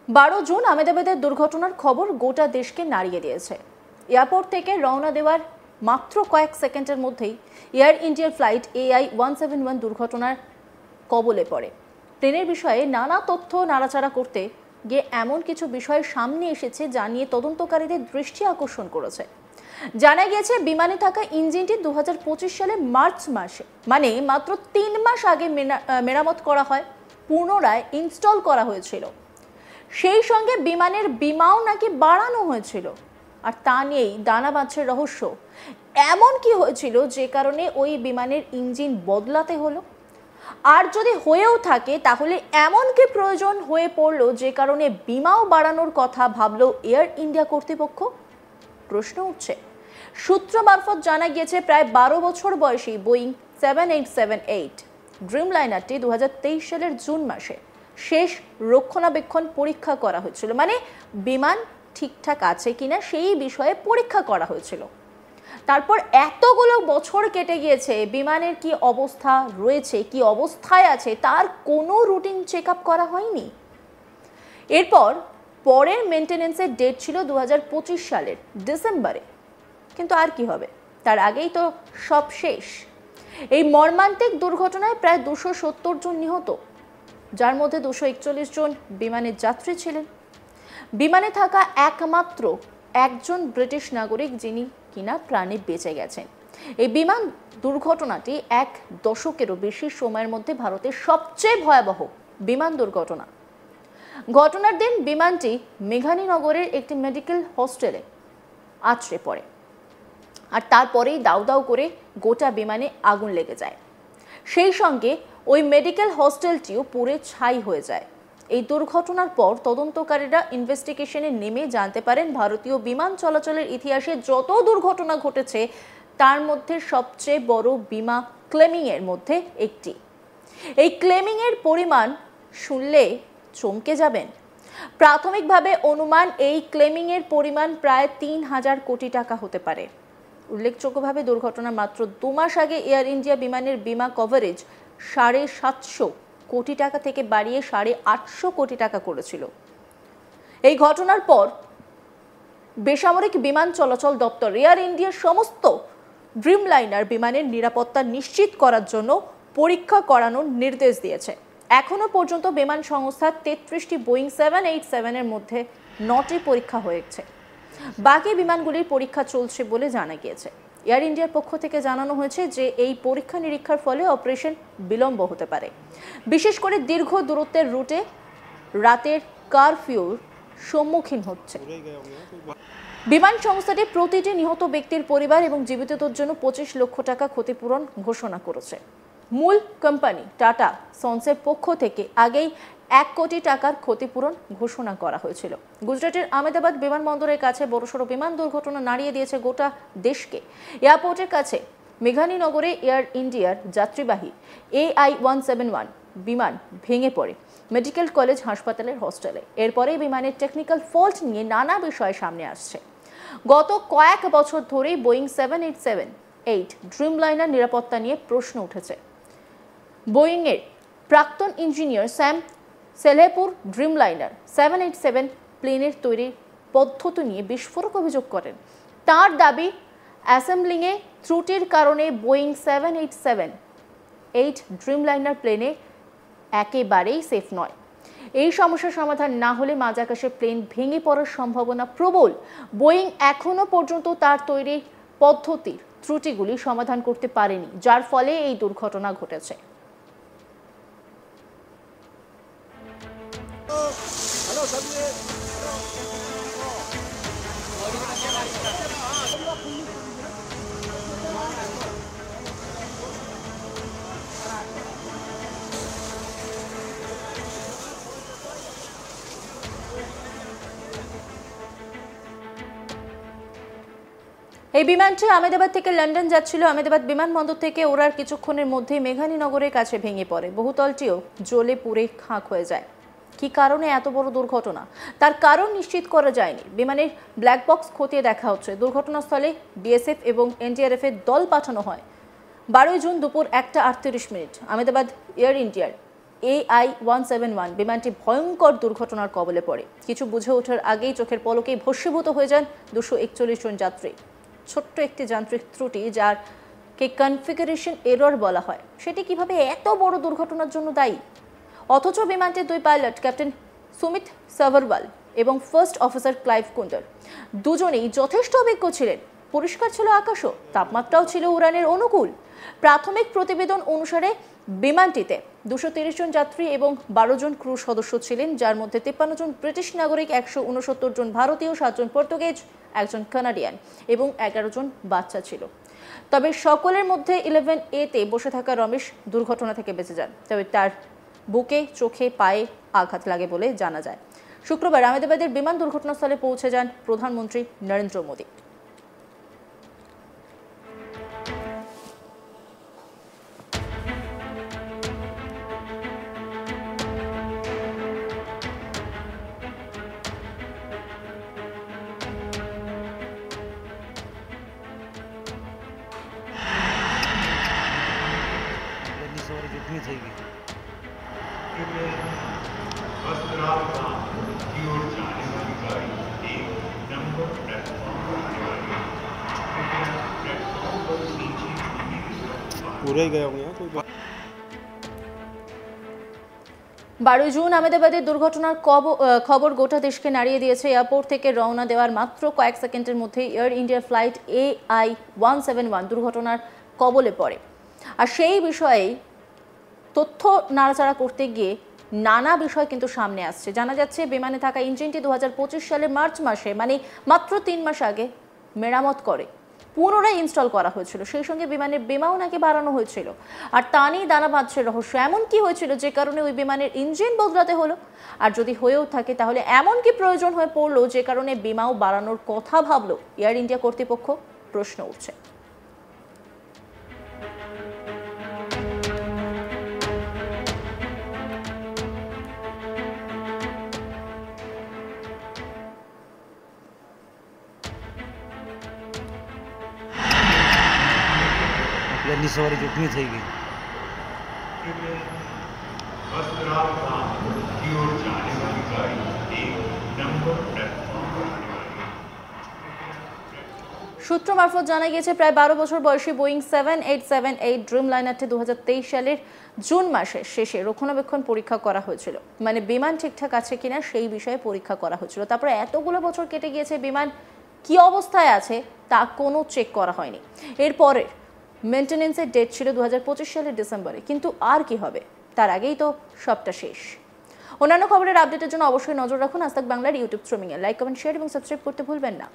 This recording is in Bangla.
12 জুন আহমেদাবাদের দুর্ঘটনার খবর গোটা দেশকে নাড়িয়ে দিয়েছে। এয়ারপোর্ট থেকে রওনা দেওয়ার মাত্র কয়েক সেকেন্ডের মধ্যেই এয়ার ইন্ডিয়ার ফ্লাইট AI-171 দুর্ঘটনার কবলে পড়ে। প্লেনের বিষয়ে নানা তথ্য নাড়াচাড়া করতে গিয়ে এমন কিছু বিষয় সামনে এসেছে যা নিয়ে তদন্তকারীদের দৃষ্টি আকর্ষণ করেছে। জানা গিয়েছে বিমানে থাকা ইঞ্জিনটি 2025 সালে মার্চ মাসে, মানে মাত্র 3 মাস আগে মেরামত করা হয়, পুনরায় ইনস্টল করা হয়েছিল। সেই সঙ্গে বিমানের বিমাও নাকি বাড়ানো হয়েছিল। আর তা নিয়েই দানা বাঁধছে রহস্য। এমন কি হয়েছিল যে কারণে ওই বিমানের ইঞ্জিন বদলাতে হলো? আর যদি হয়েও থাকে তাহলে এমন কি প্রয়োজন হয়ে পড়লো যে কারণে বিমাও বাড়ানোর কথা ভাবলো এয়ার ইন্ডিয়া কর্তৃপক্ষ? প্রশ্ন উঠছে। সূত্র মারফত জানা গিয়েছে প্রায় 12 বছর বয়সী বোয়িং 7878 ড্রিমলাইনারটি 2023 সালের জুন মাসে শেষ রক্ষণাবেক্ষণ পরীক্ষা করা হয়েছিল, মানে বিমান ঠিকঠাক আছে কিনা সেই বিষয়ে পরীক্ষা করা হয়েছিল। তারপর এতগুলো বছর কেটে গিয়েছে, বিমানের কি অবস্থা রয়েছে, কি অবস্থায় আছে তার কোনো রুটিন চেক আপ করা হয়নি। এরপর পরের মেনটেনেন্সের ডেট ছিল 2025 সালের ডিসেম্বরে। কিন্তু আর কি হবে, তার আগেই তো সব শেষ। এই মর্মান্তিক দুর্ঘটনায় প্রায় 270 জন নিহত, যার মধ্যে 241 জন বিমানের যাত্রী ছিলেন। বিমানে থাকা একমাত্র একজন ব্রিটিশ নাগরিক যিনি কিনা প্রাণে বেঁচে গেছেন। এই বিমান দুর্ঘটনাটি 1 দশকেরও বেশি সময়ের মধ্যে ভারতের সবচেয়ে ভয়াবহ বিমান দুর্ঘটনা। ঘটনার দিন বিমানটি মেঘানীনগরের একটি মেডিকেল হস্টেলে আছড়ে পড়ে, আর তারপরেই দাউ দাউ করে গোটা বিমানে আগুন লেগে যায়। সেই সঙ্গে ওই মেডিকেল হস্টেলটিও পুড়ে ছাই হয়ে যায়। এই দুর্ঘটনার পর তদন্তকারীরা ইনভেস্টিগেশনে নেমে জানতে পারেন ভারতীয় বিমান চলাচলের ইতিহাসে যত দুর্ঘটনা ঘটেছে তার মধ্যে সবচেয়ে বড় বিমা ক্লেমিংয়ের মধ্যে একটি। এই ক্লেমিংয়ের পরিমাণ শুনলে চমকে যাবেন। প্রাথমিকভাবে অনুমান এই ক্লেমিংয়ের পরিমাণ প্রায় 3000 কোটি টাকা হতে পারে। উল্লেখযোগ্যভাবে দুর্ঘটনার মাত্র 2 মাস আগে এয়ার ইন্ডিয়া বিমানের বিমা কভারেজ 750 কোটি টাকা থেকে বাড়িয়ে 850 কোটি টাকা করেছিল। এই ঘটনার পর বেসামরিক বিমান চলাচল দপ্তর এয়ার ইন্ডিয়ার সমস্ত ড্রিমলাইনার বিমানের নিরাপত্তা নিশ্চিত করার জন্য পরীক্ষা করানোর নির্দেশ দিয়েছে। এখনো পর্যন্ত বিমান সংস্থার 33টি বোয়িং 787 এর মধ্যে 9টি পরীক্ষা হয়েছে। বাকি বিমানগুলির পরীক্ষা চলছে বলে জানা গিয়েছে। এয়ার ইন্ডিয়ার পক্ষ থেকে জানানো হয়েছে যে এই পরীক্ষা নিরীক্ষার ফলে অপারেশন বিলম্ব হতে পারে, বিশেষ করে দীর্ঘ দূরত্বের রুটে রাতের কারফিউর সম্মুখীন হচ্ছে। বিমান সংস্থাটি প্রতিটি নিহত ব্যক্তির পরিবার এবং জীবিতদের জন্য 25 লক্ষ টাকা ক্ষতিপূরণ ঘোষণা করেছে। মূল কোম্পানি টাটা সন্সের পক্ষ থেকে আগেই 1 কোটি টাকার ক্ষতিপূরণ ঘোষণা করা হয়েছিল। গুজরাটের আহমেদাবাদ বিমানবন্দরের কাছে বড়সড় বিমান দুর্ঘটনা নাড়িয়ে দিয়েছে গোটা দেশকে। এয়ারপোর্টের কাছে মেঘানীনগরে এয়ার ইন্ডিয়ার যাত্রীবাহী AI-171 বিমান ভেঙে পড়ে মেডিকেল কলেজ হাসপাতালের হস্টেলে। এরপরে বিমানের টেকনিক্যাল ফল্ট নিয়ে নানা বিষয় সামনে আসছে। গত কয়েক বছর ধরেই বোয়িং 787-8 ড্রিমলাইনার নিরাপত্তা নিয়ে প্রশ্ন উঠেছে। বোয়িংয়ের প্রাক্তন ইঞ্জিনিয়ার স্যাম সেলহেপুর ড্রিমলাইনার 787 প্লেনের তৈরির পদ্ধতি নিয়ে বিস্ফোরক অভিযোগ করেন। তার দাবি, অ্যাসেম্বলিংয়ে ত্রুটির কারণে বোয়িং 787-8 ড্রিমলাইনার প্লেনে একেবারেই সেফ নয়। এই সমস্যার সমাধান না হলে মাঝ আকাশে প্লেন ভেঙে পড়ার সম্ভাবনা প্রবল। বোয়িং এখনো পর্যন্ত তার তৈরি পদ্ধতির ত্রুটিগুলি সমাধান করতে পারেনি, যার ফলে এই দুর্ঘটনা ঘটেছে। এই বিমানটি আহমেদাবাদ থেকে লন্ডন যাচ্ছিল। আহমেদাবাদ বিমানবন্দর থেকে ওড়ার কিছুক্ষণের মধ্যেই মেঘানীনগরের কাছে ভেঙে পড়ে। বহুতলটিও জ্বলে পুড়ে খাক হয়ে যায়। কি কারণে এত বড় দুর্ঘটনা তার কারণ নিশ্চিত করা যায়নি। বিমানের ব্ল্যাক বক্স খতিয়ে দেখা হচ্ছে। দুর্ঘটনাস্থলে বিএসএফ এবং এনডিআরএফ এর দল পাঠানো হয়। 12 জুন দুপুর 1:38 আহমেদাবাদ এয়ার ইন্ডিয়ার AI-171 বিমানটি ভয়ঙ্কর দুর্ঘটনার কবলে পড়ে। কিছু বুঝে ওঠার আগেই চোখের পলকেই ভস্মীভূত হয়ে যান 241 জন যাত্রী। ছোট্ট একটি যান্ত্রিক ত্রুটি, যারকে কনফিগারেশন এরর বলা হয়, সেটি কিভাবে এত বড় দুর্ঘটনার জন্য দায়ী? অথচ বিমানটির দুই পাইলট, ক্যাপ্টেন সুমিত সাভারওয়াল এবং ফার্স্ট অফিসার ক্লাইভ কুন্দর, দুজনেই যথেষ্ট অভিজ্ঞ ছিলেন। পরিষ্কার ছিল আকাশও, তাপমাত্রাও ছিল উড়ানের অনুকূল। প্রাথমিক প্রতিবেদন অনুসারে বিমানটিতে 230 জন যাত্রী এবং 12 জন ক্রু সদস্য ছিলেন, যার মধ্যে 53 জন ব্রিটিশ নাগরিক, 169 জন ভারতীয়, 7 জন পর্তুগিজ, 1 জন কানাডিয়ান এবং 11 জন বাচ্চা ছিল। তবে সকলের মধ্যে 11A-তে বসে থাকা রমেশ দুর্ঘটনা থেকে বেঁচে যান, তবে তার বুকে, চোখে, পায়ে আঘাত লাগে বলে জানা যায়। শুক্রবার আহমেদাবাদের বিমান দুর্ঘটনাস্থলে পৌঁছে যান প্রধানমন্ত্রী নরেন্দ্র মোদী। જોખમી થઈ ગઈ. पूरा ही गया हूँ यहाँ कोई 12 জুন আহমেদাবাদের দুর্ঘটনার খবর গোটা দেশকে নাড়িয়ে দিয়েছে। এয়ারপোর্ট থেকে রওনা দেওয়ার মাত্র কয়েক সেকেন্ডের মধ্যেই এয়ার ইন্ডিয়া ফ্লাইট AI-171 দুর্ঘটনার কবলে পড়ে। আর সেই বিষয়ে তথ্য নাড়াচাড়া করতে গিয়ে নানা বিষয় কিন্তু সামনে আসছে। জানা যাচ্ছে বিমানে থাকা ইঞ্জিনটি 2025 সালের মার্চ মাসে, মানে মাত্র 3 মাস আগে মেরামত করে পুনরায় ইনস্টল করা হয়েছিল। সেই সঙ্গে বিমানের বিমাও নাকি বাড়ানো হয়েছিল। আর তা নিয়ে দানা বাঁধছে রহস্য। এমন কি হয়েছিল যে কারণে ওই বিমানের ইঞ্জিন বদলাতে হলো? আর যদি হয়েও থাকে, তাহলে এমন কি প্রয়োজন হয়ে পড়লো যে কারণে বিমাও বাড়ানোর কথা ভাবলো এয়ার ইন্ডিয়া কর্তৃপক্ষ? প্রশ্ন উঠছে। પહેલી સવારે જોખમી થઈ ગઈ. সূত্র মারফত জানা গিয়েছে, প্রায় 12 বছর বয়সী বোয়িং 7878 ড্রিম লাইনারটি 2023 সালের জুন মাসের শেষে রক্ষণাবেক্ষণ পরীক্ষা করা হয়েছিল। মানে বিমান ঠিকঠাক আছে কিনা সেই বিষয়ে পরীক্ষা করা হয়েছিল। তারপরে এতগুলো বছর কেটে গিয়েছে, বিমান কি অবস্থায় আছে তা কোনো চেক করা হয়নি। এরপরে মেনটেনেন্সের ডেট ছিল 2025 সালের ডিসেম্বরে। কিন্তু আর কি হবে? তার আগেই তো সবটা শেষ। অন্যান্য খবরের আপডেটের জন্য অবশ্যই নজর রাখুন আজ তাক বাংলার ইউটিউব স্ট্রিমিংয়ে। লাইক, কমেন্ট, শেয়ার এবং সাবস্ক্রাইব করতে ভুলবেন না।